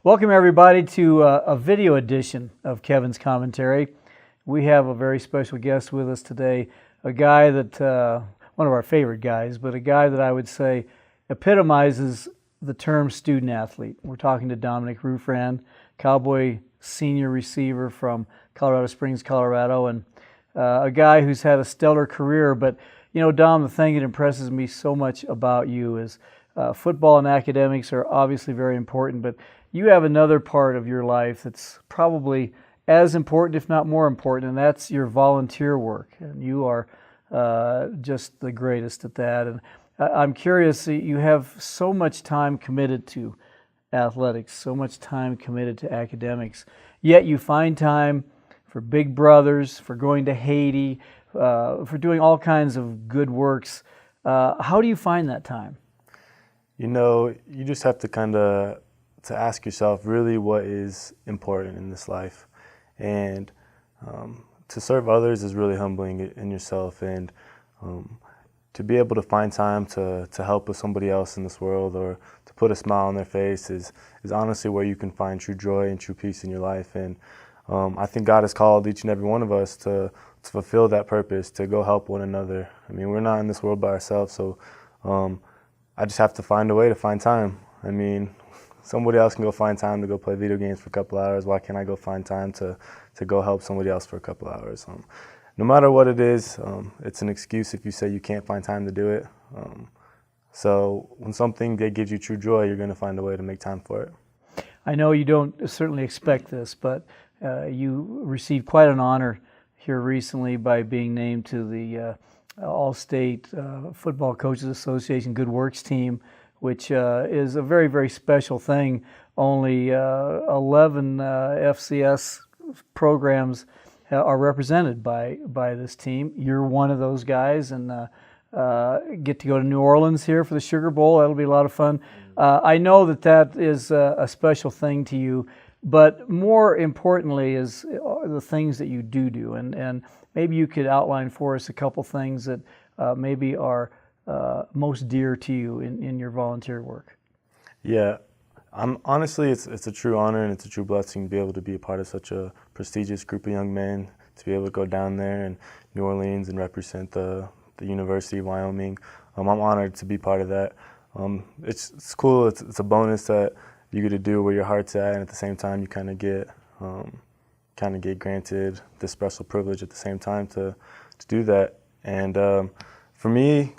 Welcome everybody to a video edition of Kevin's Commentary. We have a very special guest with us today, a guy that, one of our favorite guys, but a guy that I would say epitomizes the term student athlete. We're talking to Dominic Rufran, Cowboy senior receiver from Colorado Springs, Colorado, and a guy who's had a stellar career. But you know, Dom, the thing that impresses me so much about you is football and academics are obviously very important, but you have another part of your life that's probably as important, if not more important, and that's your volunteer work. And you are just the greatest at that. And I'm curious, you have so much time committed to athletics, so much time committed to academics, yet you find time for Big Brothers, for going to Haiti, for doing all kinds of good works. How do you find that time? You know, you just have to ask yourself really what is important in this life. And to serve others is really humbling in yourself. And to be able to find time to help with somebody else in this world or to put a smile on their face is honestly where you can find true joy and true peace in your life. And I think God has called each and every one of us to fulfill that purpose, to go help one another. I mean, we're not in this world by ourselves, so I just have to find a way to find time. I mean, somebody else can go find time to go play video games for a couple hours. Why can't I go find time to go help somebody else for a couple hours? No matter what it is, it's an excuse if you say you can't find time to do it. So when something that gives you true joy, you're going to find a way to make time for it. I know you don't certainly expect this, but you received quite an honor here recently by being named to the All-State Football Coaches Association Good Works Team, which is a very, very special thing. Only 11 FCS programs are represented by this team. You're one of those guys, and get to go to New Orleans here for the Sugar Bowl. That'll be a lot of fun. I know that is a special thing to you, but more importantly is the things that you do. And maybe you could outline for us a couple things that maybe are most dear to you in your volunteer work. Yeah, honestly, it's a true honor and it's a true blessing to be able to be a part of such a prestigious group of young men, to be able to go down there in New Orleans and represent the University of Wyoming. I'm honored to be part of that. It's cool. It's a bonus that you get to do where your heart's at, and at the same time you kind of get granted this special privilege at the same time to do that. And for me,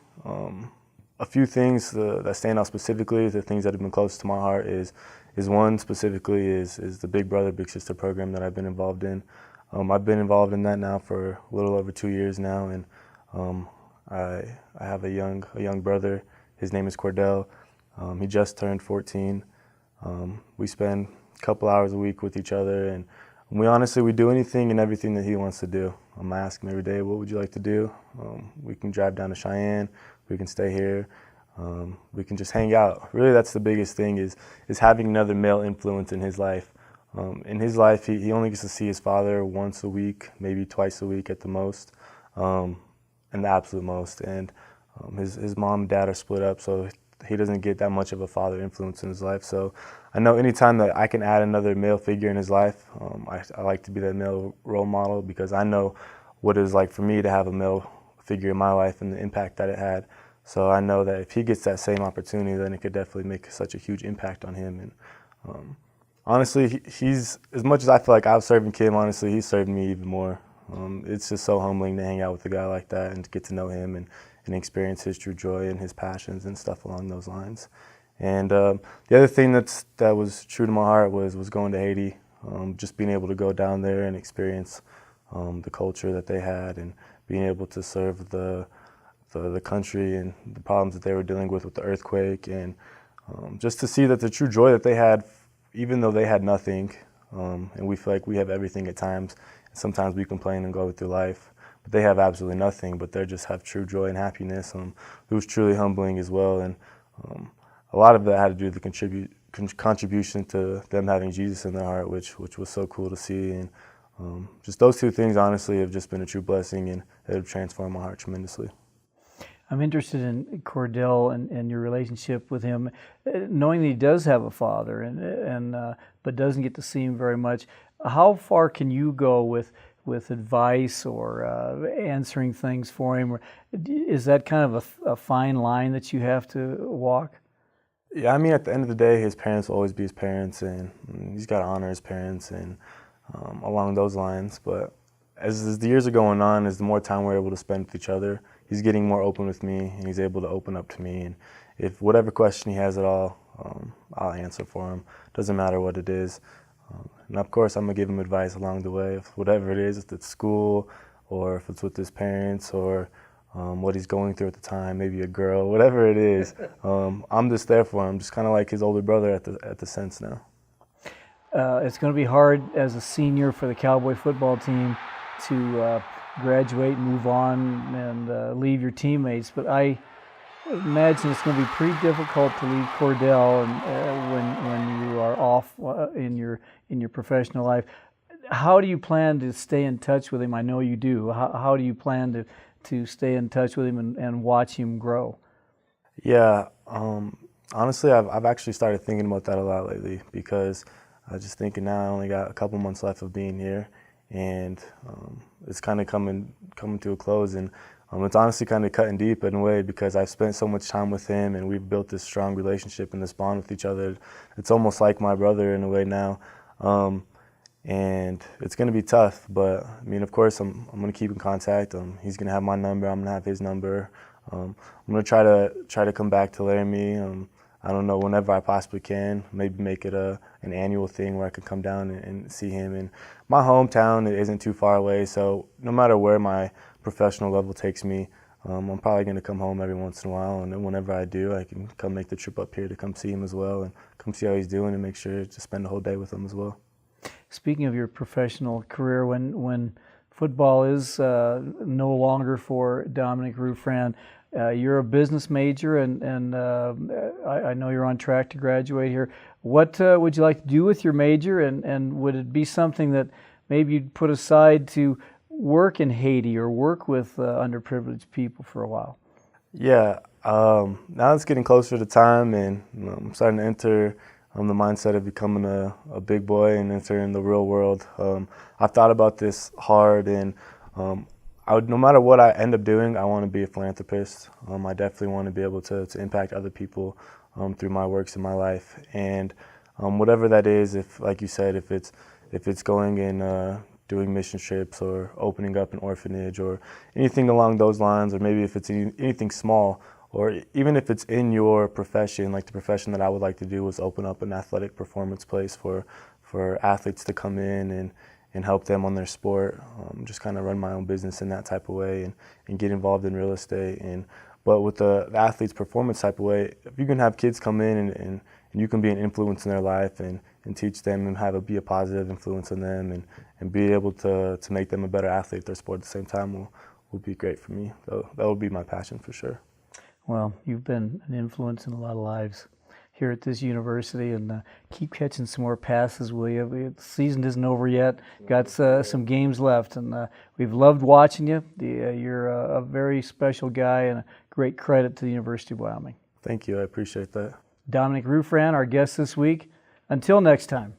a few things that stand out specifically, the things that have been close to my heart is one specifically is the Big Brother Big Sister program that I've been involved in. I've been involved in that now for a little over 2 years now, and I have a young brother. His name is Cordell. He just turned 14. We spend a couple hours a week with each other, and we do anything and everything that he wants to do. I ask him every day, what would you like to do? We can drive down to Cheyenne, we can stay here, we can just hang out. Really, that's the biggest thing is having another male influence in his life. In his life, he only gets to see his father once a week, maybe twice a week at the most, and the absolute most. And his mom and dad are split up, so he doesn't get that much of a father influence in his life. So I know anytime that I can add another male figure in his life, I like to be that male role model, because I know what it is like for me to have a male figure in my life and the impact that it had. So I know that if he gets that same opportunity, then it could definitely make such a huge impact on him. And honestly, he's, as much as I feel like I've served him, honestly, he's served me even more. It's just so humbling to hang out with a guy like that and to get to know him and experience his true joy and his passions and stuff along those lines. And the other thing that was true to my heart was going to Haiti, just being able to go down there and experience the culture that they had, and being able to serve the country and the problems that they were dealing with the earthquake, and just to see that the true joy that they had, even though they had nothing, and we feel like we have everything at times, and sometimes we complain and go through life, but they have absolutely nothing, but they just have true joy and happiness. It was truly humbling as well, and a lot of that had to do with the contribution to them having Jesus in their heart, which was so cool to see. And just those two things, honestly, have just been a true blessing, and it have transformed my heart tremendously. I'm interested in Cordell and your relationship with him, knowing that he does have a father, but doesn't get to see him very much. How far can you go with advice or answering things for him? Or is that kind of a fine line that you have to walk? Yeah, I mean, at the end of the day, his parents will always be his parents, and he's got to honor his parents and along those lines. But as the years are going on, as the more time we're able to spend with each other, he's getting more open with me, and he's able to open up to me. And if whatever question he has at all, I'll answer for him. Doesn't matter what it is. And of course, I'm gonna give him advice along the way, if whatever it is, if it's school, or if it's with his parents, or what he's going through at the time, maybe a girl, whatever it is. I'm just there for him, just kind of like his older brother at the sense now. It's going to be hard as a senior for the Cowboy football team to graduate, move on, and leave your teammates. But I imagine it's going to be pretty difficult to leave Cordell when you are off in your professional life. How do you plan to stay in touch with him? I know you do. How do you plan to stay in touch with him and watch him grow? Yeah, honestly, I've actually started thinking about that a lot lately, because I was just thinking now I only got a couple months left of being here, and it's kind of coming to a close, and it's honestly kind of cutting deep in a way, because I've spent so much time with him and we've built this strong relationship and this bond with each other. It's almost like my brother in a way now. And it's going to be tough, but I mean, of course, I'm going to keep in contact. He's going to have my number. I'm going to have his number. I'm going to try to come back to Laramie. I don't know, whenever I possibly can. Maybe make it an annual thing where I can come down and see him. And my hometown isn't too far away, so no matter where my professional level takes me, I'm probably going to come home every once in a while. And then whenever I do, I can come make the trip up here to come see him as well, and come see how he's doing, and make sure to spend the whole day with him as well. Speaking of your professional career, when football is no longer for Dominic Rufran, you're a business major, and I know you're on track to graduate here. What would you like to do with your major, and would it be something that maybe you'd put aside to work in Haiti or work with underprivileged people for a while? Yeah, now it's getting closer to time, and I'm starting to enter the mindset of becoming a big boy and entering the real world. I've thought about this hard, and no matter what I end up doing, I want to be a philanthropist. I definitely want to be able to impact other people through my works in my life, and whatever that is, if, like you said, if it's going and doing mission trips, or opening up an orphanage, or anything along those lines, or maybe if it's anything small, or even if it's in your profession, like the profession that I would like to do was open up an athletic performance place for athletes to come in and help them on their sport, just kind of run my own business in that type of way, and get involved in real estate. But with the athlete's performance type of way, if you can have kids come in and you can be an influence in their life and teach them and be a positive influence on them, and be able to make them a better athlete at their sport at the same time will be great for me. That would be my passion for sure. Well, you've been an influence in a lot of lives here at this university, and keep catching some more passes, will you? The season isn't over yet. Got some games left, and we've loved watching you. You're a very special guy and a great credit to the University of Wyoming. Thank you. I appreciate that. Dominic Rufran, our guest this week. Until next time.